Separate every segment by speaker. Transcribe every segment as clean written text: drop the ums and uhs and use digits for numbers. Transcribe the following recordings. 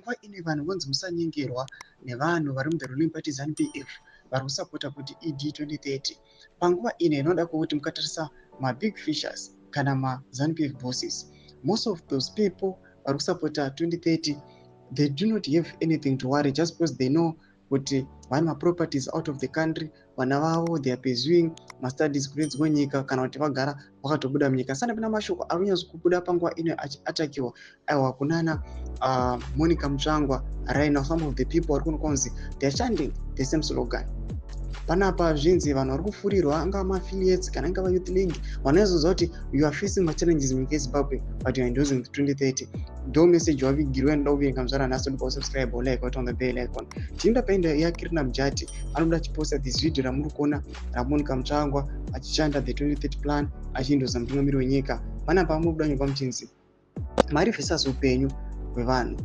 Speaker 1: panguva ine vanhu vonzi musanyengerwa nevanhu vari mu the ruling party ZANU-PF vari kusapota kuti ED 2030. Panguva ine inoda kuti mukatarisa big fishers kana ZANU-PF bosses, most of those people vari kusapota 2030, they do not have anything to worry just because they know kuti vane properties out of the country, vana vavo they are pursuing studies grades wenyika kana kuti vagara vakatobuda munyika. Sana pana mashoko ari kunyazo kubuda panguva ino achatakiwa aiwa kunana Monica Mutsvangwa, right now some of the people vari kunzi they are chanting the same slogan. Panapa zvinzi vanhu vari kufurirwa anga affiliates kana anga youth league vanozoziva kuti you are facing challenges munyika yeZimbabwe but you are endorsing 2030. Ndo message wavigirwa inoda kuverenga muzvara nhasi. Toda kusubscribe like on the bell icon. Tinda paenda yaKirina Mujati anoda chiposta this video ramuri kuona raMonica Mutsvangwa achichanda the 2030 plan achiendorsa mutungamiri wenyika. Panapa mubuda nyika muchinzi mari versus upenyu hwevanhu.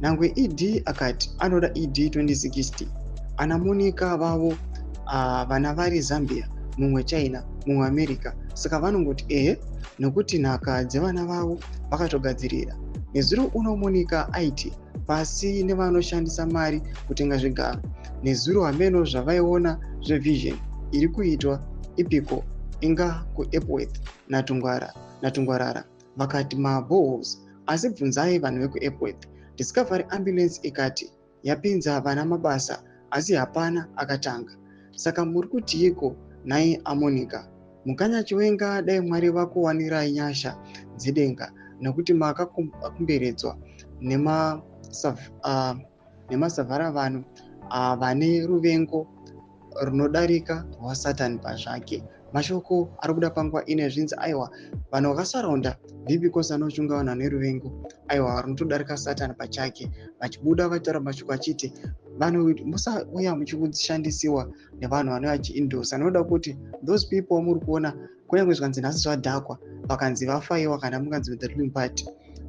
Speaker 1: Nangwe ED akati anoda ED 2060. Ana Monica vavo vana vari Zambia, mumwe China, mumwe America. Saka vanongoti nekuti nhaka dzevana vavo vakatogadzirira. Nezuro uno Monica aiti pasi nevanoshandisa mari kutenga zvigaro. Nezuro hameno zvavaiona zvevision iri kuitwa ipiko inga kuEpworth naTungwarara vakati maboreholes. Asi bvunzai vanhu vekuEpworth. Discovery ambulance ikati yapinza vana mabasa asi hapana akatanga. Saka muri kutiko naye aMonica mukanya chiwenga dai Mwari vakuwanirai nyasha dzidenga nekuti makakomberedzwa nemasavhara vanhu vane ruvengo runodarika rwaSatani pazvake. Mashoko ari kuda panguva ine zvinzi aiwa vanhu vakasaraunda because anochunga vanhu vane ruvengo aiwa runotodarika Satani pachake. Vachibuda vataura mashoko achiti vanhu musauya muchishandisiwa nevanhu vanenge vachiendorsa. Anoda kuti those people wamuri kuona kunyange zvikanzi nhasi zvadhakwa vakanzi vafaiwa kana mukanzi the ruling party,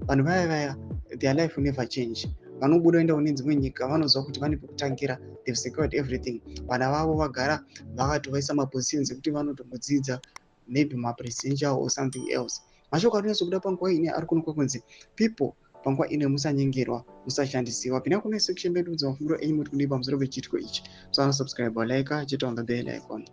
Speaker 1: vanhu vaya their life will never change. Vanobuda kuenda kune dzimwe nyika vanoziva kuti vane pekutangira, they've secured everything. Vana vavo vagara vakatovaisa mapositions ekuti vanotombodzidza maybe presidential or something else. Mashoko anonyatso kuda panguva ine ari kuonekwa kunzi people panguva ine musanyengerwa, musashandisiwa. Pinda kune section yedu dzamafunguro enyu kuti kunipa muzoro wechitiko ichi. So subscribe, like, chita on the bell icon.